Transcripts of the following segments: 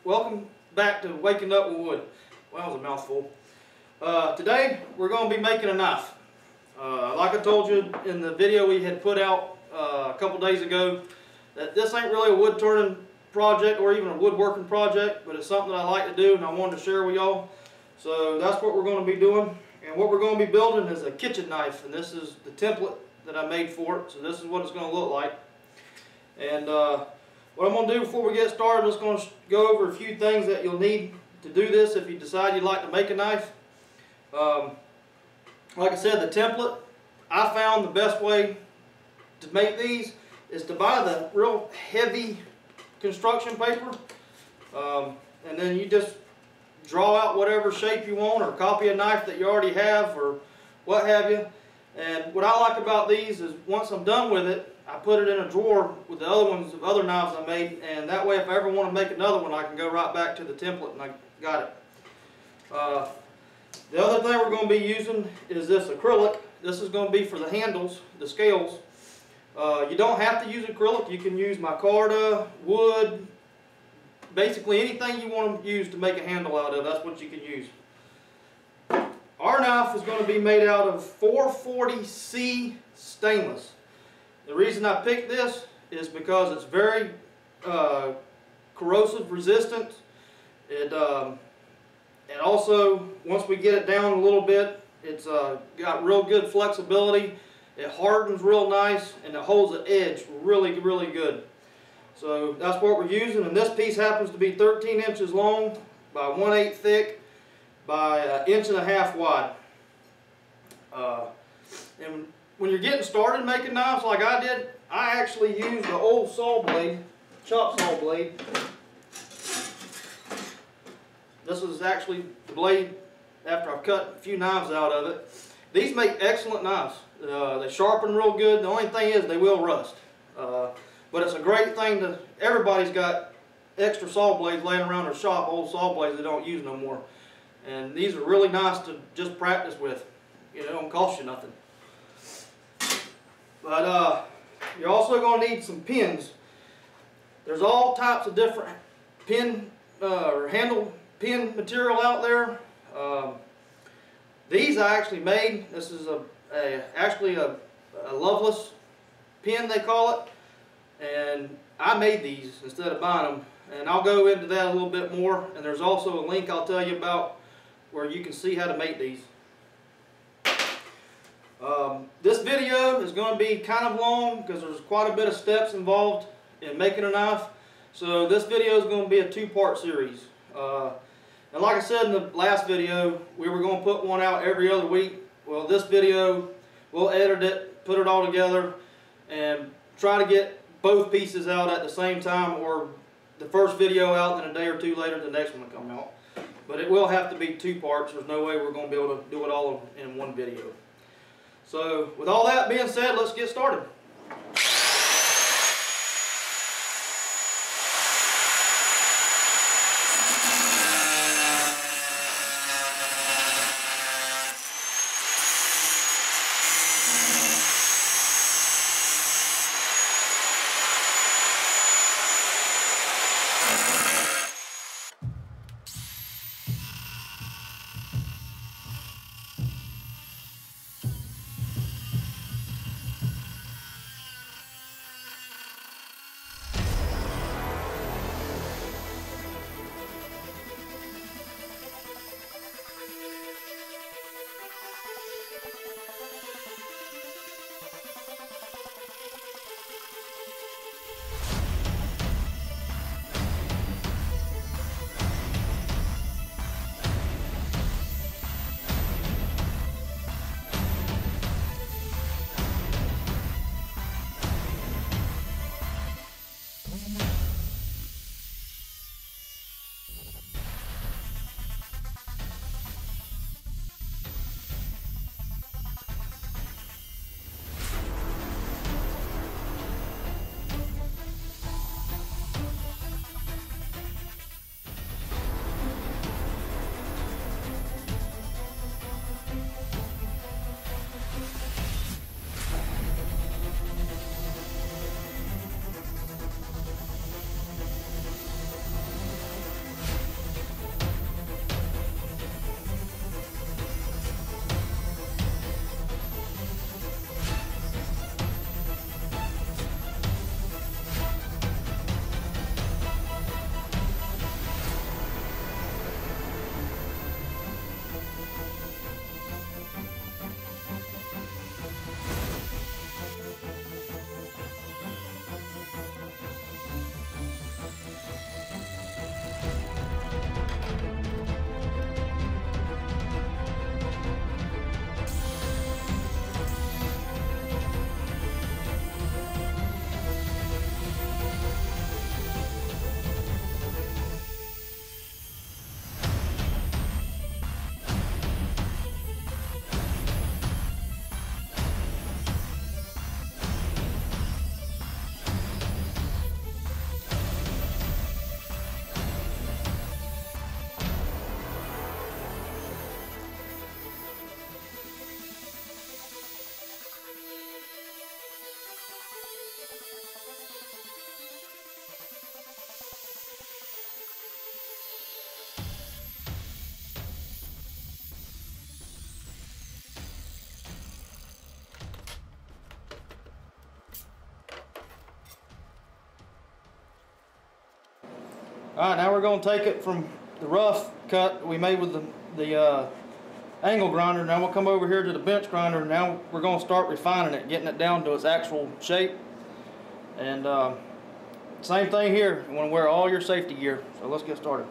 Welcome back to Waking Up with Wood. Well, that was a mouthful. Today we're going to be making a knife. Like I told you in the video we had put out a couple days ago, that this ain't really a wood turning project or even a woodworking project, but it's something that I like to do and I wanted to share with y'all. So that's what we're going to be doing. And what we're going to be building is a kitchen knife, and this is the template that I made for it. So this is what it's going to look like. And what I'm going to do before we get started, I'm just going to go over a few things that you'll need to do this if you decide you'd like to make a knife. Like I said, the template, I found the best way to make these is to buy the real heavy construction paper, and then you just draw out whatever shape you want or copy a knife that you already have or what have you. And what I like about these is once I'm done with it, I put it in a drawer with the other ones, the other knives I made, and that way if I ever want to make another one I can go right back to the template and I got it. The other thing we're going to be using is this acrylic. This is going to be for the handles, the scales. You don't have to use acrylic. You can use micarta, wood, basically anything you want to use to make a handle out of, that's what you can use. Our knife is going to be made out of 440C stainless. The reason I picked this is because it's very corrosive resistant. And also, once we get it down a little bit, it's got real good flexibility. It hardens real nice and it holds the edge really, really good. So that's what we're using, and this piece happens to be 13 inches long by 1/8 thick by 1.5 inches wide. And when you're getting started making knives like I did, I actually used the old saw blade, chop saw blade. This is actually the blade after I've cut a few knives out of it. These make excellent knives. They sharpen real good. The only thing is they will rust. But it's a great thing to, everybody's got extra saw blades laying around their shop, old saw blades they don't use no more. And these are really nice to just practice with. You know, it don't cost you nothing. But you're also going to need some pins. There's all types of different pin or handle pin material out there. These I actually made. This is actually a Loveless pin they call it. And I made these instead of buying them, and I'll go into that a little bit more, and there's also a link I'll tell you about where you can see how to make these. This video is going to be kind of long because there's quite a bit of steps involved in making a knife, so this video is going to be a two-part series. And like I said in the last video, we were going to put one out every other week. Well, this video, we'll edit it, put it all together, and try to get both pieces out at the same time, or the first video out and a day or two later the next one will come out. But it will have to be two parts. There's no way we're going to be able to do it all in one video. So with all that being said, let's get started. Alright, now we're going to take it from the rough cut we made with the angle grinder. Now we'll come over here to the bench grinder. Now we're going to start refining it, getting it down to its actual shape. And same thing here, you want to wear all your safety gear. So let's get started.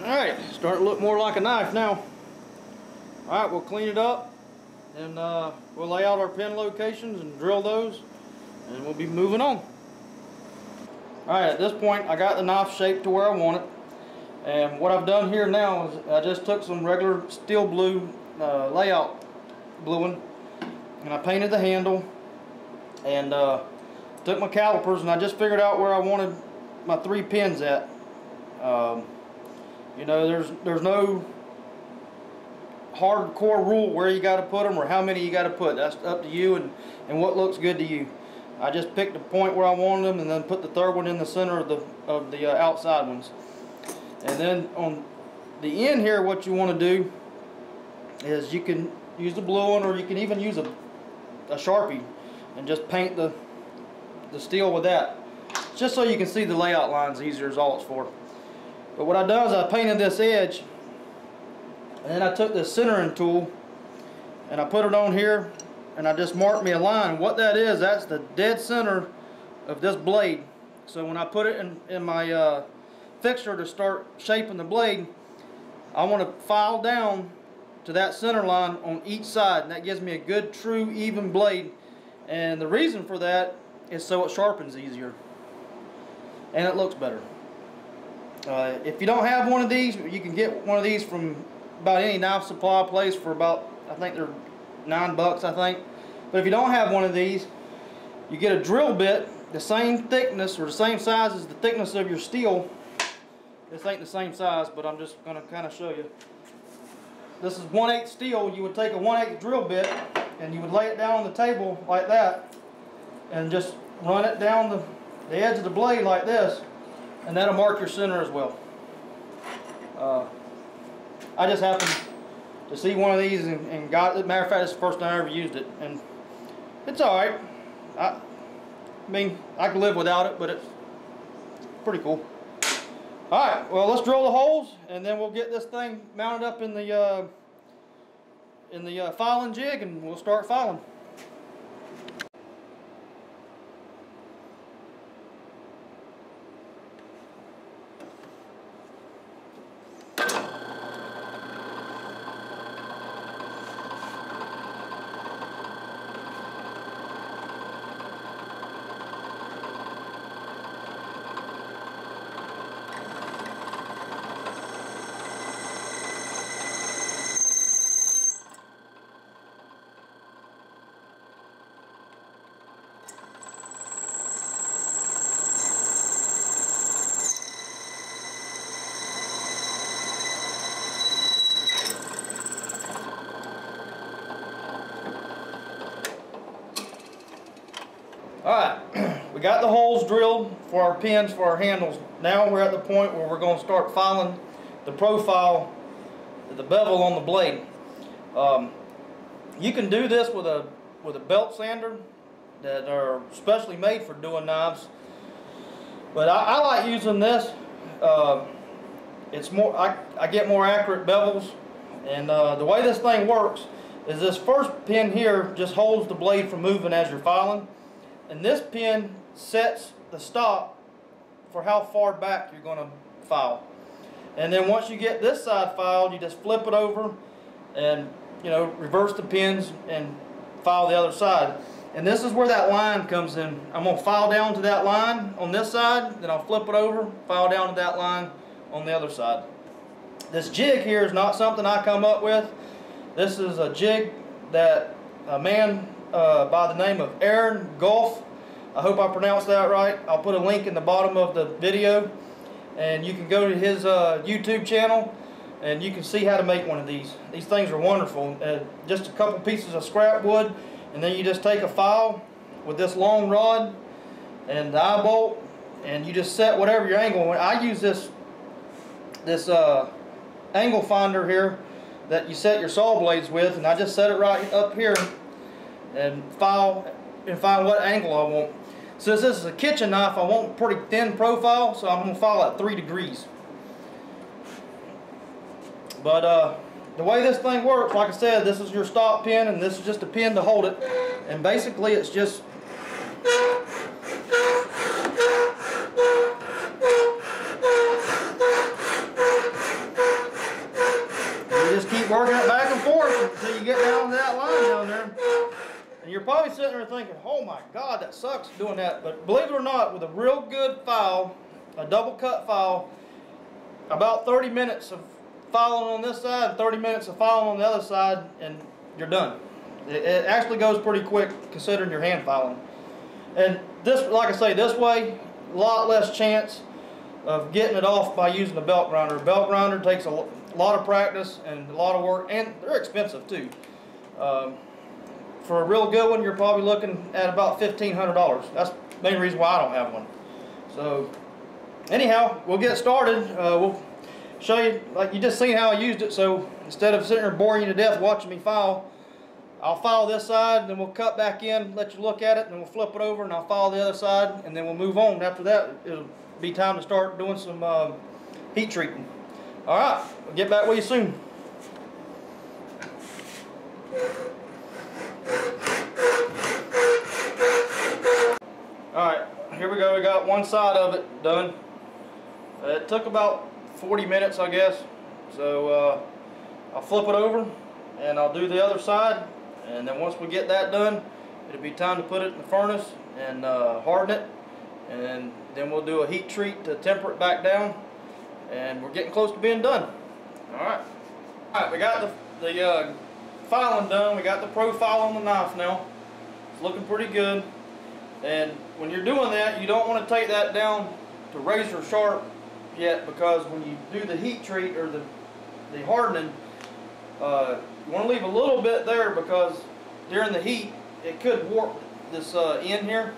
Alright, starting to look more like a knife now. Alright, we'll clean it up and we'll lay out our pin locations and drill those, and we'll be moving on. Alright, at this point I got the knife shaped to where I want it, and what I've done here now is I just took some regular steel blue layout bluing, and I painted the handle and took my calipers, and I just figured out where I wanted my 3 pins at. You know, there's no hardcore rule where you got to put them or how many you got to put. That's up to you and what looks good to you. I just picked a point where I wanted them and then put the third one in the center of the outside ones. And then on the end here, what you want to do is you can use the blue one, or you can even use a Sharpie and just paint the steel with that, just so you can see the layout lines easier, is all it's for. But what I done is I painted this edge, and then I took the centering tool and I put it on here, and I just marked me a line. What that is, that's the dead center of this blade. So when I put it in my fixture to start shaping the blade, I want to file down to that center line on each side, and that gives me a good, true, even blade. And the reason for that is so it sharpens easier and it looks better. If you don't have one of these, you can get one of these from about any knife supply place for about, I think they're $9, I think. But if you don't have one of these, you get a drill bit the same thickness or the same size as the thickness of your steel. This ain't the same size, but I'm just going to kind of show you. This is 1/8 steel. You would take a 1/8 drill bit and you would lay it down on the table like that and just run it down the edge of the blade like this, and that'll mark your center as well. I just happened to see one of these and got it. Matter of fact, it's the first time I ever used it, and it's all right. I mean, I can live without it, but it's pretty cool. All right, well, let's drill the holes, and then we'll get this thing mounted up in the filing jig, and we'll start filing. Alright, we got the holes drilled for our pins for our handles. Now we're at the point where we're going to start filing the profile, the bevel on the blade. You can do this with a belt sander that are specially made for doing knives. But I like using this. It's more, I get more accurate bevels, and the way this thing works is this first pin here just holds the blade from moving as you're filing. And this pin sets the stop for how far back you're going to file. And then once you get this side filed, you just flip it over and, you know, reverse the pins and file the other side. And this is where that line comes in. I'm going to file down to that line on this side, then I'll flip it over, file down to that line on the other side. This jig here is not something I come up with. This is a jig that a man by the name of Aaron Gulf. I hope I pronounced that right. I'll put a link in the bottom of the video, and you can go to his YouTube channel and you can see how to make one of these. These things are wonderful. Just a couple pieces of scrap wood, and then you just take a file with this long rod and the eye bolt, and you just set whatever your angle. I use this angle finder here that you set your saw blades with, and I just set it right up here and find what angle I want. Since this is a kitchen knife, I want a pretty thin profile, so I'm going to file at 3 degrees. But the way this thing works, like I said, this is your stop pin, and this is just a pin to hold it. And basically it's just keep working it back and forth until you get down to that line down there. And you're probably sitting there thinking, oh my God, that sucks doing that. But believe it or not, with a real good file, a double cut file, about 30 minutes of filing on this side, 30 minutes of filing on the other side, and you're done. It actually goes pretty quick considering your hand filing. And this, like I say, this way, a lot less chance of getting it off by using a belt grinder. A belt grinder takes a lot of practice and a lot of work, and they're expensive too. For a real good one, you're probably looking at about $1,500. That's the main reason why I don't have one. So anyhow, we'll get started. We'll show you, like you just seen how I used it, so instead of sitting there boring you to death watching me file, I'll file this side, then we'll cut back in, let you look at it, and then we'll flip it over, and I'll file the other side, and then we'll move on. After that, it'll be time to start doing some heat treating. Alright, we'll get back with you soon. Alright, here we go. We got one side of it done. It took about 40 minutes, I guess. So I'll flip it over and I'll do the other side, and then once we get that done, it'll be time to put it in the furnace and harden it, and then we'll do a heat treat to temper it back down, and we're getting close to being done. Alright, we got the filing done. We got the profile on the knife now. It's looking pretty good. And when you're doing that, you don't want to take that down to razor sharp yet, because when you do the heat treat or the hardening, you want to leave a little bit there, because during the heat it could warp this end here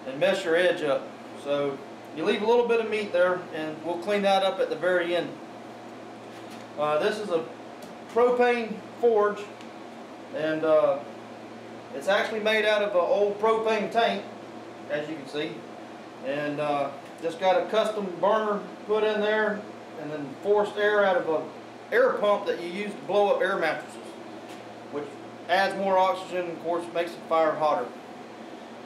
and mess your edge up. So you leave a little bit of meat there, and we'll clean that up at the very end. This is a propane forge, and it's actually made out of an old propane tank, as you can see, and just got a custom burner put in there, and then forced air out of a air pump that you use to blow up air mattresses, which adds more oxygen and of course makes the fire hotter.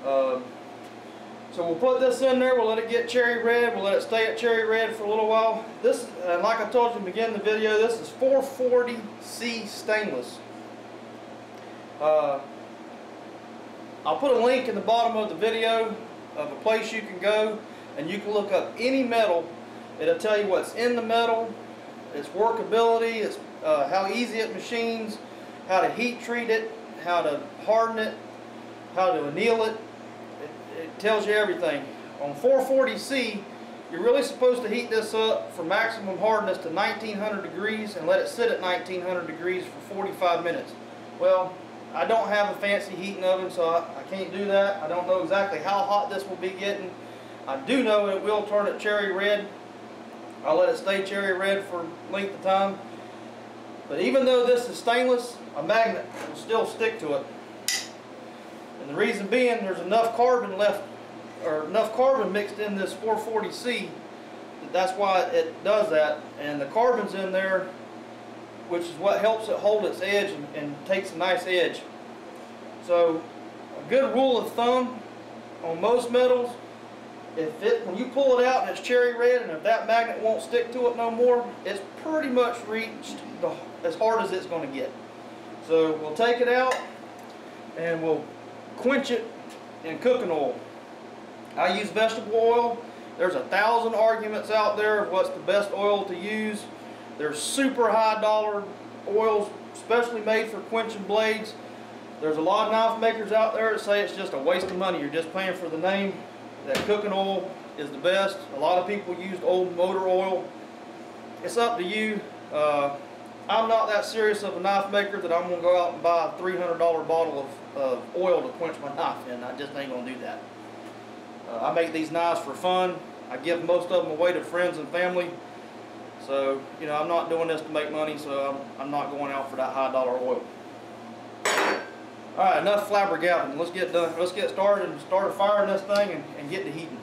So we'll put this in there, we'll let it get cherry red, we'll let it stay at cherry red for a little while. This, like I told you in the beginning of the video, this is 440C stainless. I'll put a link in the bottom of the video of a place you can go and you can look up any metal. It'll tell you what's in the metal, its workability, its how easy it machines, how to heat treat it, how to harden it, how to anneal it. It tells you everything. On 440C, you're really supposed to heat this up for maximum hardness to 1900 degrees and let it sit at 1900 degrees for 45 minutes. Well, I don't have a fancy heating oven, so I can't do that. I don't know exactly how hot this will be getting. I do know it will turn it cherry red. I'll let it stay cherry red for a length of time. But even though this is stainless, a magnet will still stick to it. And the reason being, there's enough carbon left, or enough carbon mixed in this 440C, that's why it does that. And the carbon's in there, which is what helps it hold its edge and takes a nice edge. So a good rule of thumb on most metals, when you pull it out and it's cherry red, and if that magnet won't stick to it no more, it's pretty much reached as hard as it's going to get. So we'll take it out and we'll quench it in cooking oil. I use vegetable oil. There's 1,000 arguments out there of what's the best oil to use. There's super high dollar oils, especially made for quenching blades. There's a lot of knife makers out there that say it's just a waste of money. You're just paying for the name. That cooking oil is the best. A lot of people use old motor oil. It's up to you. I'm not that serious of a knife maker that I'm going to go out and buy a $300 bottle of oil to quench my knife in. I just ain't going to do that. I make these knives for fun. I give most of them away to friends and family. So, you know, I'm not doing this to make money, so I'm not going out for that high dollar oil. Alright, enough flabbergasting. Let's get done. Let's get started and start firing this thing and get to heating.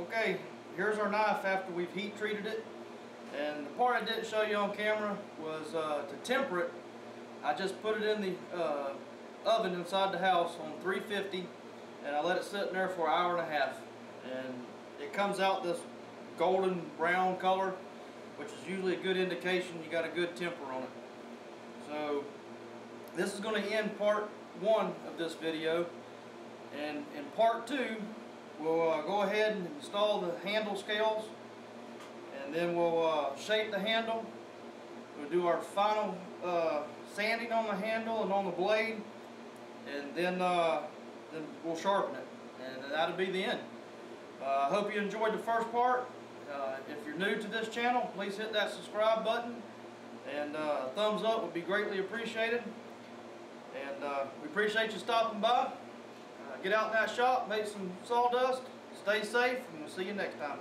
Okay, here's our knife after we've heat treated it. And the part I didn't show you on camera was to temper it. I just put it in the oven inside the house on 350, and I let it sit in there for an hour and a half. And it comes out this golden brown color, which is usually a good indication you got a good temper on it. So this is going to end part 1 of this video, and in part 2 we'll go ahead and install the handle scales, and then we'll shape the handle. We'll do our final sanding on the handle and on the blade, and then we'll sharpen it, and that'll be the end. I hope you enjoyed the first part. If you're new to this channel, please hit that subscribe button, and a thumbs up would be greatly appreciated. And we appreciate you stopping by. Get out in that shop, make some sawdust, stay safe, and we'll see you next time.